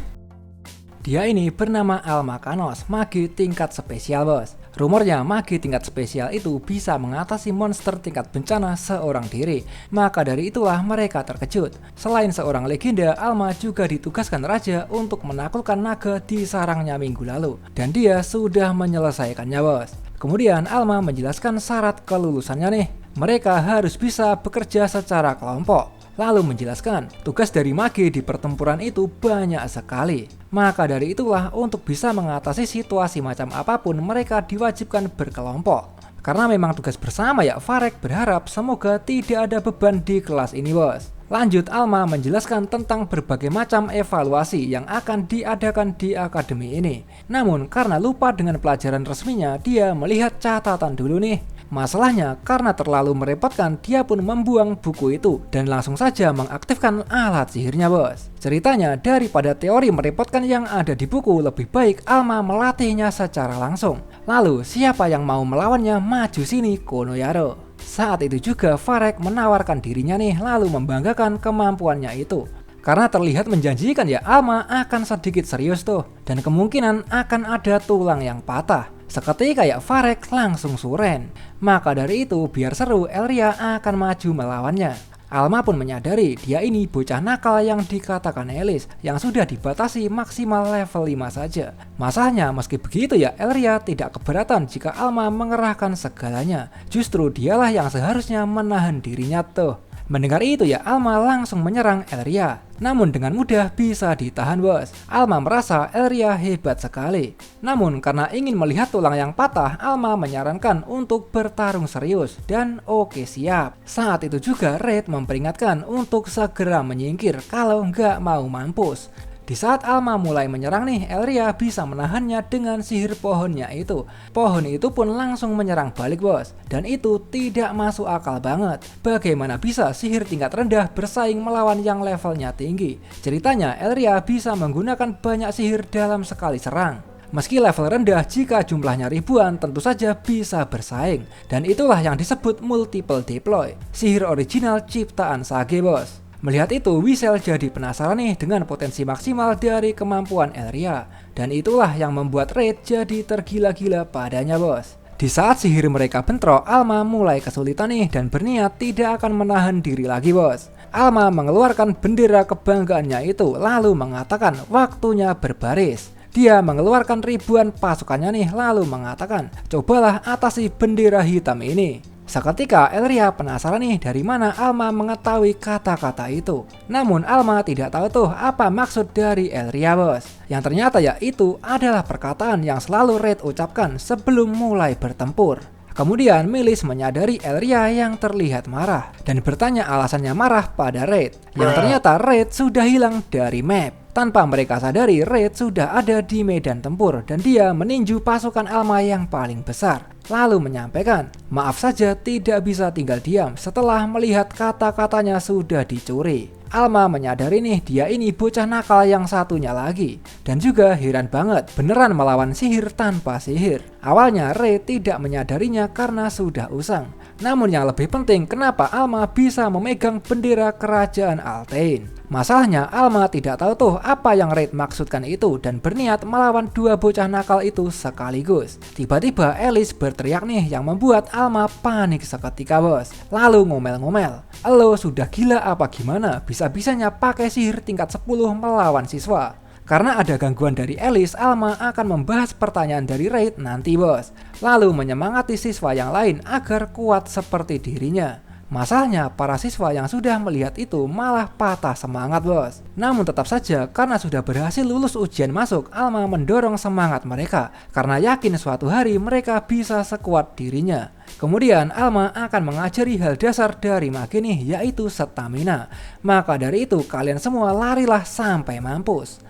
Dia ini bernama Alma Kanos, magi tingkat spesial, bos. Rumornya magi tingkat spesial itu bisa mengatasi monster tingkat bencana seorang diri. Maka dari itulah mereka terkejut. Selain seorang legenda, Alma juga ditugaskan raja untuk menaklukkan naga di sarangnya minggu lalu. Dan dia sudah menyelesaikannya, bos. Kemudian Alma menjelaskan syarat kelulusannya nih. Mereka harus bisa bekerja secara kelompok. Lalu menjelaskan, tugas dari magi di pertempuran itu banyak sekali. Maka dari itulah untuk bisa mengatasi situasi macam apapun mereka diwajibkan berkelompok. Karena memang tugas bersama ya, Varek berharap semoga tidak ada beban di kelas ini, bos. Lanjut Alma menjelaskan tentang berbagai macam evaluasi yang akan diadakan di akademi ini. Namun karena lupa dengan pelajaran resminya, dia melihat catatan dulu nih. Masalahnya karena terlalu merepotkan, dia pun membuang buku itu dan langsung saja mengaktifkan alat sihirnya, bos. Ceritanya daripada teori merepotkan yang ada di buku, lebih baik Alma melatihnya secara langsung. Lalu siapa yang mau melawannya maju sini Konoyaro. Saat itu juga Varek menawarkan dirinya nih, lalu membanggakan kemampuannya itu. Karena terlihat menjanjikan ya, Alma akan sedikit serius tuh dan kemungkinan akan ada tulang yang patah. Seketika ya Varek langsung suren. Maka dari itu biar seru Elria akan maju melawannya. Alma pun menyadari dia ini bocah nakal yang dikatakan Elis yang sudah dibatasi maksimal level 5 saja. Masalahnya meski begitu ya Elria tidak keberatan jika Alma mengerahkan segalanya. Justru dialah yang seharusnya menahan dirinya tuh. Mendengar itu ya Alma langsung menyerang Elria. Namun dengan mudah bisa ditahan, bos. Alma merasa Elria hebat sekali. Namun karena ingin melihat tulang yang patah, Alma menyarankan untuk bertarung serius. Dan oke siap. Saat itu juga Red memperingatkan untuk segera menyingkir kalau nggak mau mampus. Di saat Alma mulai menyerang nih, Elria bisa menahannya dengan sihir pohonnya itu. Pohon itu pun langsung menyerang balik, bos. Dan itu tidak masuk akal banget. Bagaimana bisa sihir tingkat rendah bersaing melawan yang levelnya tinggi? Ceritanya Elria bisa menggunakan banyak sihir dalam sekali serang. Meski level rendah, jika jumlahnya ribuan tentu saja bisa bersaing. Dan itulah yang disebut multiple deploy. Sihir original ciptaan Sage, bos. Melihat itu, Wiesel jadi penasaran nih dengan potensi maksimal dari kemampuan Elria. Dan itulah yang membuat Red jadi tergila-gila padanya, bos. Di saat sihir mereka bentrok, Alma mulai kesulitan nih dan berniat tidak akan menahan diri lagi, bos. Alma mengeluarkan bendera kebanggaannya itu, lalu mengatakan waktunya berbaris. Dia mengeluarkan ribuan pasukannya nih, lalu mengatakan, cobalah atasi bendera hitam ini. Seketika Elria penasaran nih dari mana Alma mengetahui kata-kata itu. Namun Alma tidak tahu tuh apa maksud dari Elria, bos. Yang ternyata ya itu adalah perkataan yang selalu Red ucapkan sebelum mulai bertempur. Kemudian Milis menyadari Elria yang terlihat marah dan bertanya alasannya marah pada Red. Yang ternyata Red sudah hilang dari map. Tanpa mereka sadari, Reid sudah ada di medan tempur dan dia meninju pasukan Alma yang paling besar. Lalu menyampaikan, maaf saja tidak bisa tinggal diam setelah melihat kata-katanya sudah dicuri. Alma menyadari nih dia ini bocah nakal yang satunya lagi. Dan juga heran banget beneran melawan sihir tanpa sihir. Awalnya Reid tidak menyadarinya karena sudah usang. Namun yang lebih penting, kenapa Alma bisa memegang bendera kerajaan Altein? Masalahnya Alma tidak tahu tuh apa yang Reid maksudkan itu dan berniat melawan dua bocah nakal itu sekaligus. Tiba-tiba Alice berteriak nih yang membuat Alma panik seketika bos. Lalu ngomel-ngomel, "Elo sudah gila apa gimana? Bisa-bisanya pakai sihir tingkat 10 melawan siswa." Karena ada gangguan dari Alice, Alma akan membahas pertanyaan dari Reid nanti bos. Lalu menyemangati siswa yang lain agar kuat seperti dirinya. Masalahnya para siswa yang sudah melihat itu malah patah semangat bos. Namun tetap saja karena sudah berhasil lulus ujian masuk, Alma mendorong semangat mereka karena yakin suatu hari mereka bisa sekuat dirinya. Kemudian Alma akan mengajari hal dasar dari magi nih, yaitu stamina. Maka dari itu kalian semua larilah sampai mampus.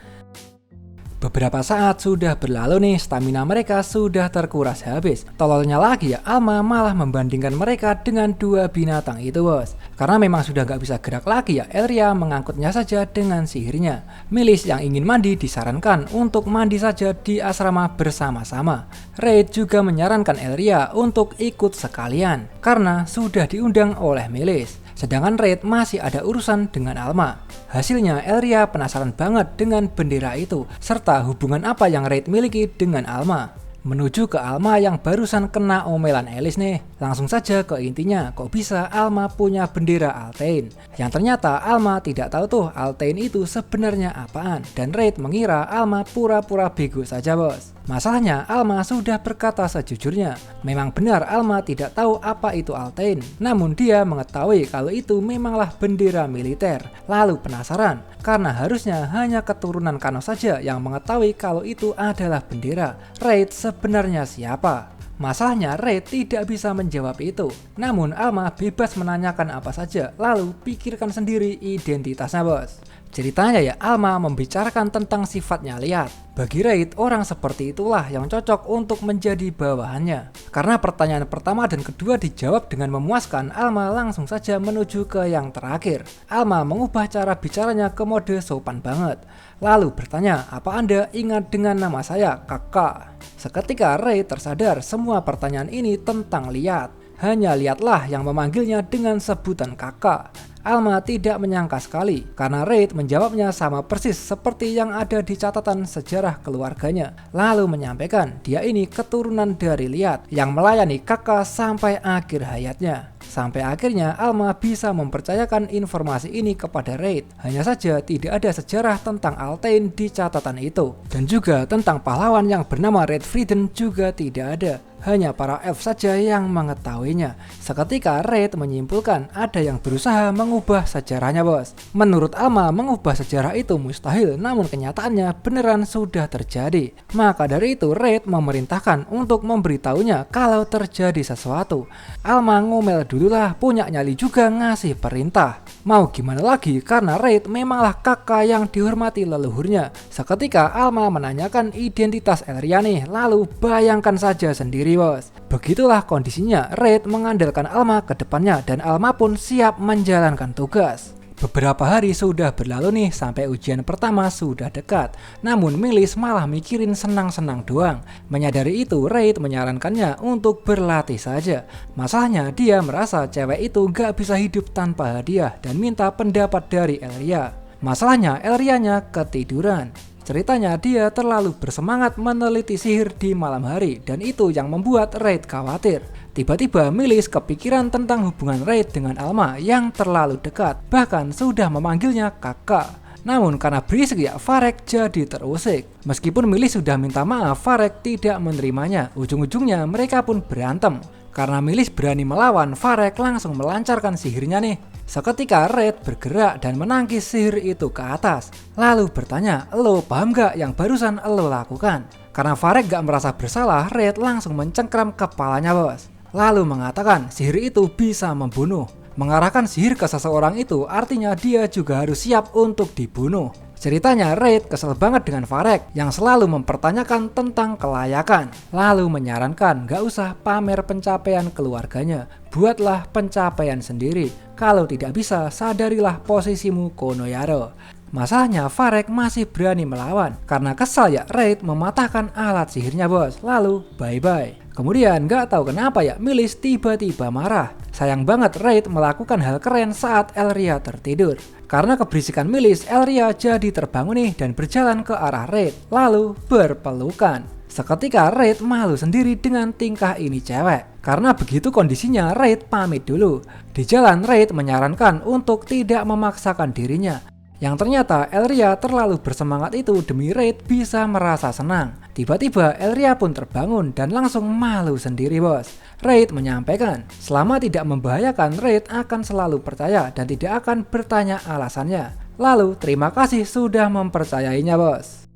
Beberapa saat sudah berlalu nih, stamina mereka sudah terkuras habis. Tololnya lagi ya, Alma malah membandingkan mereka dengan dua binatang itu bos. Karena memang sudah gak bisa gerak lagi ya, Elria mengangkutnya saja dengan sihirnya. Milis yang ingin mandi disarankan untuk mandi saja di asrama bersama-sama. Reid juga menyarankan Elria untuk ikut sekalian, karena sudah diundang oleh Milis. Sedangkan Reid masih ada urusan dengan Alma. Hasilnya Elria penasaran banget dengan bendera itu, serta hubungan apa yang Reid miliki dengan Alma. Menuju ke Alma yang barusan kena omelan Alice nih. Langsung saja ke intinya, kok bisa Alma punya bendera Altein? Yang ternyata Alma tidak tahu tuh Altein itu sebenarnya apaan. Dan Reid mengira Alma pura-pura bego saja bos. Masalahnya Alma sudah berkata sejujurnya. Memang benar Alma tidak tahu apa itu Altein. Namun dia mengetahui kalau itu memanglah bendera militer. Lalu penasaran, karena harusnya hanya keturunan Kano saja yang mengetahui kalau itu adalah bendera. Reid sebenarnya siapa? Masalahnya Reid tidak bisa menjawab itu. Namun Alma bebas menanyakan apa saja, lalu pikirkan sendiri identitasnya bos. Ceritanya ya, Alma membicarakan tentang sifatnya liat. Bagi Reid, orang seperti itulah yang cocok untuk menjadi bawahannya. Karena pertanyaan pertama dan kedua dijawab dengan memuaskan, Alma langsung saja menuju ke yang terakhir. Alma mengubah cara bicaranya ke mode sopan banget. Lalu bertanya, apa Anda ingat dengan nama saya, kakak? Seketika Reid tersadar semua pertanyaan ini tentang liat. Hanya liatlah yang memanggilnya dengan sebutan kakak. Alma tidak menyangka sekali karena Reid menjawabnya sama persis seperti yang ada di catatan sejarah keluarganya. Lalu menyampaikan dia ini keturunan dari Liat yang melayani kakak sampai akhir hayatnya. Sampai akhirnya Alma bisa mempercayakan informasi ini kepada Reid. Hanya saja tidak ada sejarah tentang Altein di catatan itu. Dan juga tentang pahlawan yang bernama Red Frieden juga tidak ada. Hanya para elf saja yang mengetahuinya. Seketika Reid menyimpulkan ada yang berusaha mengubah sejarahnya bos. Menurut Alma mengubah sejarah itu mustahil, namun kenyataannya beneran sudah terjadi. Maka dari itu Reid memerintahkan untuk memberitahunya kalau terjadi sesuatu. Alma ngomel dululah, punya nyali juga ngasih perintah. Mau gimana lagi karena Reid memanglah kakak yang dihormati leluhurnya. Seketika Alma menanyakan identitas Elria nih, lalu bayangkan saja sendiri bos. Begitulah kondisinya, Reid mengandalkan Alma ke depannya dan Alma pun siap menjalankan tugas. Beberapa hari sudah berlalu nih sampai ujian pertama sudah dekat. Namun Milis malah mikirin senang-senang doang. Menyadari itu Reid menyarankannya untuk berlatih saja. Masalahnya dia merasa cewek itu gak bisa hidup tanpa hadiah dan minta pendapat dari Elria. Masalahnya Elrianya ketiduran. Ceritanya dia terlalu bersemangat meneliti sihir di malam hari dan itu yang membuat Reid khawatir. Tiba-tiba Milis kepikiran tentang hubungan Reid dengan Alma yang terlalu dekat, bahkan sudah memanggilnya kakak. Namun karena berisik ya, Varek jadi terusik. Meskipun Milis sudah minta maaf, Varek tidak menerimanya. Ujung-ujungnya mereka pun berantem. Karena Milis berani melawan, Varek langsung melancarkan sihirnya nih. Seketika Reid bergerak dan menangkis sihir itu ke atas. Lalu bertanya, lo paham gak yang barusan lo lakukan? Karena Varek gak merasa bersalah, Reid langsung mencengkram kepalanya bos. Lalu mengatakan sihir itu bisa membunuh. Mengarahkan sihir ke seseorang itu artinya dia juga harus siap untuk dibunuh. Ceritanya Reid kesel banget dengan Varek yang selalu mempertanyakan tentang kelayakan. Lalu menyarankan gak usah pamer pencapaian keluarganya, buatlah pencapaian sendiri. Kalau tidak bisa, sadarilah posisimu Konoyaro. Masalahnya Varek masih berani melawan. Karena kesal ya, Reid mematahkan alat sihirnya bos. Lalu bye-bye. Kemudian gak tahu kenapa ya, Milis tiba-tiba marah. Sayang banget Reid melakukan hal keren saat Elria tertidur. Karena keberisikan Milis, Elria jadi terbangun nih dan berjalan ke arah Reid. Lalu berpelukan. Seketika Reid malu sendiri dengan tingkah ini cewek. Karena begitu kondisinya, Reid pamit dulu. Di jalan Reid menyarankan untuk tidak memaksakan dirinya. Yang ternyata Elria terlalu bersemangat itu demi Reid bisa merasa senang. Tiba-tiba Elria pun terbangun dan langsung malu sendiri bos. Reid menyampaikan, selama tidak membahayakan Reid akan selalu percaya dan tidak akan bertanya alasannya. Lalu terima kasih sudah mempercayainya bos.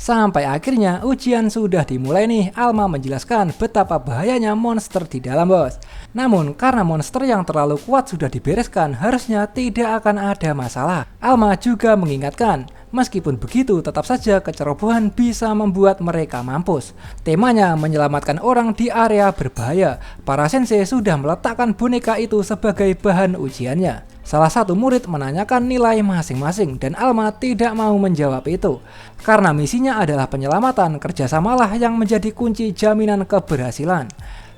Sampai akhirnya ujian sudah dimulai nih. Alma menjelaskan betapa bahayanya monster di dalam bos. Namun karena monster yang terlalu kuat sudah dibereskan, harusnya tidak akan ada masalah. Alma juga mengingatkan, meskipun begitu tetap saja kecerobohan bisa membuat mereka mampus. Temanya menyelamatkan orang di area berbahaya. Para sensei sudah meletakkan boneka itu sebagai bahan ujiannya. Salah satu murid menanyakan nilai masing-masing dan Alma tidak mau menjawab itu. Karena misinya adalah penyelamatan, kerjasamalah yang menjadi kunci jaminan keberhasilan.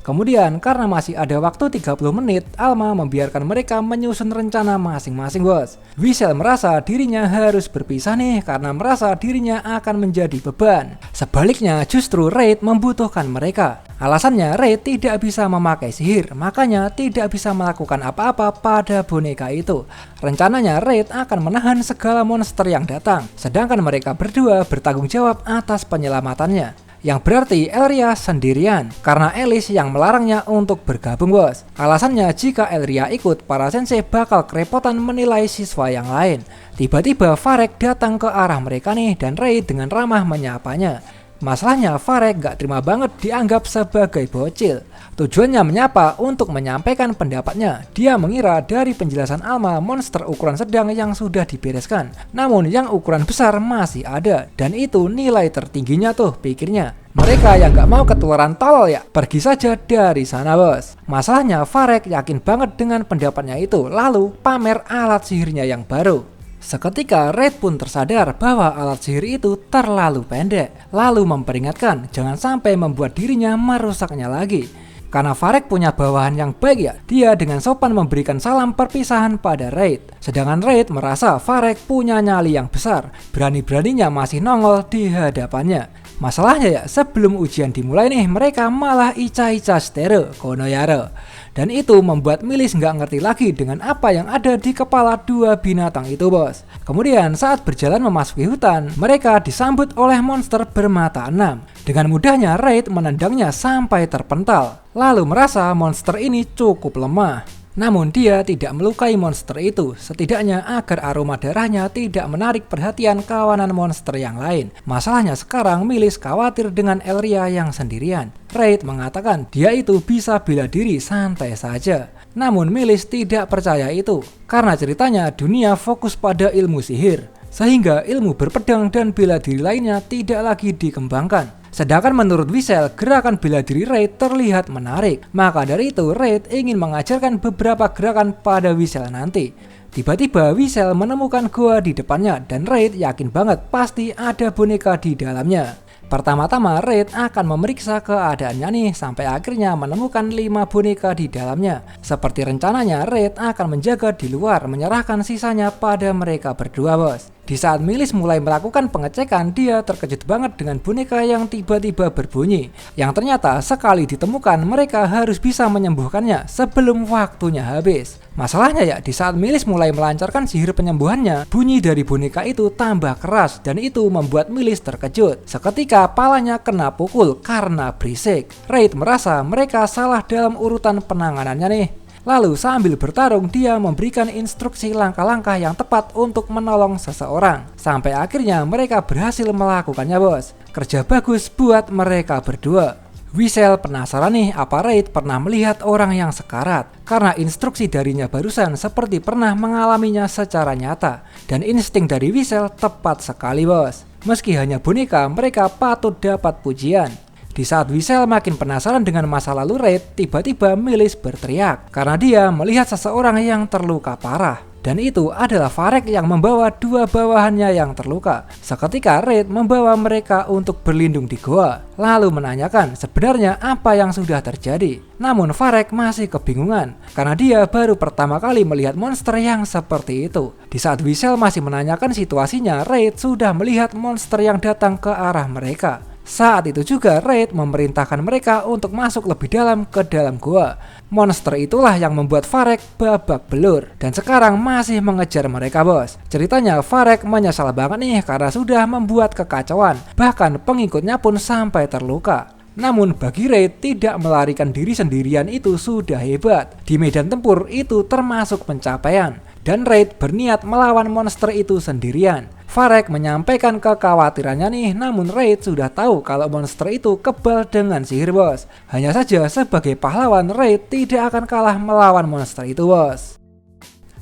Kemudian karena masih ada waktu 30 menit, Alma membiarkan mereka menyusun rencana masing-masing bos. Wiesel merasa dirinya harus berpisah nih karena merasa dirinya akan menjadi beban. Sebaliknya justru Reid membutuhkan mereka. Alasannya Reid tidak bisa memakai sihir, makanya tidak bisa melakukan apa-apa pada boneka itu. Rencananya Reid akan menahan segala monster yang datang, sedangkan mereka berdua bertanggung jawab atas penyelamatannya. Yang berarti Elria sendirian, karena Alice yang melarangnya untuk bergabung bos. Alasannya jika Elria ikut, para sensei bakal kerepotan menilai siswa yang lain. Tiba-tiba Varek datang ke arah mereka nih dan Reid dengan ramah menyapanya. Masalahnya Varek gak terima banget dianggap sebagai bocil. Tujuannya menyapa untuk menyampaikan pendapatnya. Dia mengira dari penjelasan Alma monster ukuran sedang yang sudah dibereskan. Namun yang ukuran besar masih ada. Dan itu nilai tertingginya tuh pikirnya. Mereka yang gak mau ketularan tolol ya, pergi saja dari sana bos. Masalahnya Varek yakin banget dengan pendapatnya itu. Lalu pamer alat sihirnya yang baru. Seketika Reid pun tersadar bahwa alat sihir itu terlalu pendek. Lalu memperingatkan jangan sampai membuat dirinya merusaknya lagi. Karena Varek punya bawahan yang baik ya, dia dengan sopan memberikan salam perpisahan pada Reid. Sedangkan Reid merasa Varek punya nyali yang besar, berani-beraninya masih nongol di hadapannya. Masalahnya ya, sebelum ujian dimulai nih, mereka malah ica-ica stereo Konoyaro. Dan itu membuat Milis nggak ngerti lagi dengan apa yang ada di kepala dua binatang itu bos. Kemudian saat berjalan memasuki hutan, mereka disambut oleh monster bermata 6. Dengan mudahnya Reid menendangnya sampai terpental. Lalu merasa monster ini cukup lemah. Namun dia tidak melukai monster itu, setidaknya agar aroma darahnya tidak menarik perhatian kawanan monster yang lain. Masalahnya sekarang Milis khawatir dengan Elria yang sendirian. Reid mengatakan dia itu bisa bela diri santai saja. Namun Milis tidak percaya itu, karena ceritanya dunia fokus pada ilmu sihir, sehingga ilmu berpedang dan bela diri lainnya tidak lagi dikembangkan. Sedangkan menurut Wiesel, gerakan bela diri Reid terlihat menarik. Maka dari itu Reid ingin mengajarkan beberapa gerakan pada Wiesel nanti. Tiba-tiba Wiesel menemukan goa di depannya dan Reid yakin banget pasti ada boneka di dalamnya. Pertama-tama Reid akan memeriksa keadaannya nih sampai akhirnya menemukan 5 boneka di dalamnya. Seperti rencananya Reid akan menjaga di luar, menyerahkan sisanya pada mereka berdua bos. Di saat Milis mulai melakukan pengecekan, dia terkejut banget dengan boneka yang tiba-tiba berbunyi. Yang ternyata sekali ditemukan mereka harus bisa menyembuhkannya sebelum waktunya habis. Masalahnya ya, di saat Milis mulai melancarkan sihir penyembuhannya, bunyi dari boneka itu tambah keras dan itu membuat Milis terkejut. Seketika palanya kena pukul karena berisik. Reid merasa mereka salah dalam urutan penanganannya nih. Lalu sambil bertarung dia memberikan instruksi langkah-langkah yang tepat untuk menolong seseorang. Sampai akhirnya mereka berhasil melakukannya bos. Kerja bagus buat mereka berdua. Whistle penasaran nih apa Raid pernah melihat orang yang sekarat, karena instruksi darinya barusan seperti pernah mengalaminya secara nyata. Dan insting dari Whistle tepat sekali bos. Meski hanya boneka, mereka patut dapat pujian. Di saat Whistle makin penasaran dengan masa lalu Raid, tiba-tiba Melis berteriak karena dia melihat seseorang yang terluka parah. Dan itu adalah Varek yang membawa dua bawahannya yang terluka. Seketika Raid membawa mereka untuk berlindung di goa, lalu menanyakan sebenarnya apa yang sudah terjadi. Namun Varek masih kebingungan, karena dia baru pertama kali melihat monster yang seperti itu. Di saat Whistle masih menanyakan situasinya, Raid sudah melihat monster yang datang ke arah mereka. Saat itu juga Raid memerintahkan mereka untuk masuk lebih dalam ke dalam gua. Monster itulah yang membuat Varek babak belur dan sekarang masih mengejar mereka bos. Ceritanya Varek menyesal banget nih karena sudah membuat kekacauan, bahkan pengikutnya pun sampai terluka. Namun bagi Raid, tidak melarikan diri sendirian itu sudah hebat. Di medan tempur itu termasuk pencapaian, dan Raid berniat melawan monster itu sendirian. Varek menyampaikan kekhawatirannya nih, namun Raid sudah tahu kalau monster itu kebal dengan sihir bos. Hanya saja sebagai pahlawan, Raid tidak akan kalah melawan monster itu bos.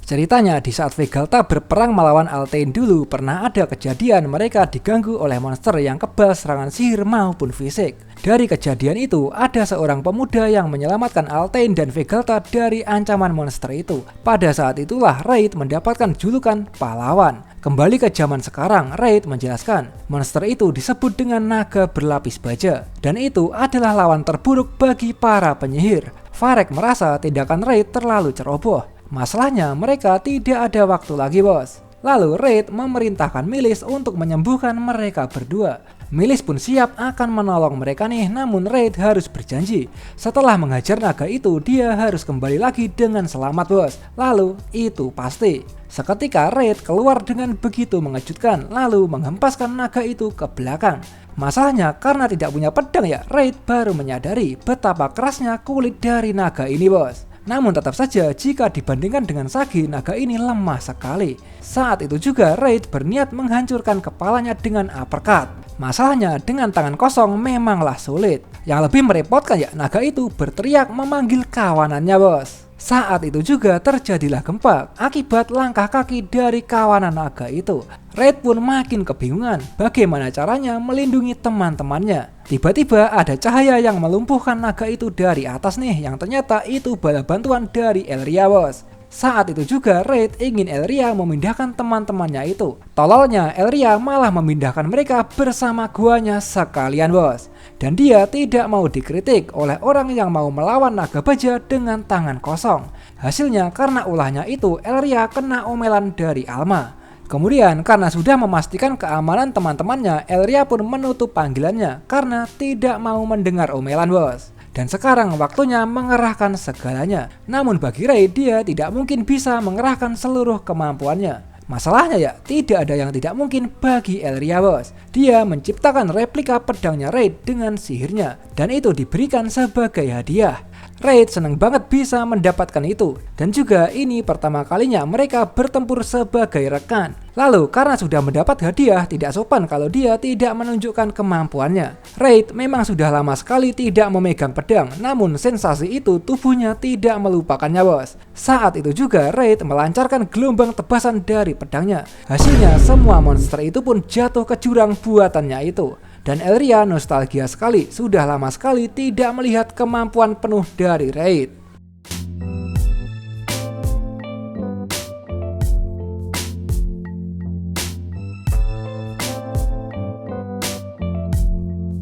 Ceritanya di saat Vegalta berperang melawan Altein dulu, pernah ada kejadian mereka diganggu oleh monster yang kebal serangan sihir maupun fisik. Dari kejadian itu, ada seorang pemuda yang menyelamatkan Altein dan Vegalta dari ancaman monster itu. Pada saat itulah Raid mendapatkan julukan pahlawan. Kembali ke zaman sekarang, Raid menjelaskan, monster itu disebut dengan naga berlapis baja, dan itu adalah lawan terburuk bagi para penyihir. Varek merasa tindakan Raid terlalu ceroboh. Masalahnya mereka tidak ada waktu lagi bos. Lalu Raid memerintahkan Melis untuk menyembuhkan mereka berdua. Melis pun siap akan menolong mereka nih, namun Raid harus berjanji. Setelah menghajar naga itu, dia harus kembali lagi dengan selamat bos. Lalu itu pasti. Seketika Raid keluar dengan begitu mengejutkan, lalu menghempaskan naga itu ke belakang. Masalahnya karena tidak punya pedang ya, Raid baru menyadari betapa kerasnya kulit dari naga ini bos. Namun tetap saja jika dibandingkan dengan Sagi, naga ini lemah sekali. Saat itu juga Raid berniat menghancurkan kepalanya dengan uppercut. Masalahnya dengan tangan kosong memanglah sulit. Yang lebih merepotkan ya, naga itu berteriak memanggil kawanannya bos. Saat itu juga terjadilah gempa akibat langkah kaki dari kawanan naga itu. Raid pun makin kebingungan bagaimana caranya melindungi teman-temannya. Tiba-tiba ada cahaya yang melumpuhkan naga itu dari atas nih, yang ternyata itu bala bantuan dari Elria bos. Saat itu juga Raid ingin Elria memindahkan teman-temannya itu. Tololnya Elria malah memindahkan mereka bersama guanya sekalian bos. Dan dia tidak mau dikritik oleh orang yang mau melawan naga baja dengan tangan kosong. Hasilnya karena ulahnya itu Elria kena omelan dari Alma. Kemudian karena sudah memastikan keamanan teman-temannya, Elria pun menutup panggilannya karena tidak mau mendengar omelan bos. Dan sekarang waktunya mengerahkan segalanya. Namun bagi Raid, dia tidak mungkin bisa mengerahkan seluruh kemampuannya. Masalahnya ya, tidak ada yang tidak mungkin bagi Elria bos. Dia menciptakan replika pedangnya Raid dengan sihirnya, dan itu diberikan sebagai hadiah. Raid senang banget bisa mendapatkan itu, dan juga ini pertama kalinya mereka bertempur sebagai rekan. Lalu karena sudah mendapat hadiah, tidak sopan kalau dia tidak menunjukkan kemampuannya. Raid memang sudah lama sekali tidak memegang pedang, namun sensasi itu tubuhnya tidak melupakannya bos. Saat itu juga Raid melancarkan gelombang tebasan dari pedangnya. Hasilnya semua monster itu pun jatuh ke jurang buatannya itu. Dan Elria nostalgia sekali, sudah lama sekali tidak melihat kemampuan penuh dari Raid.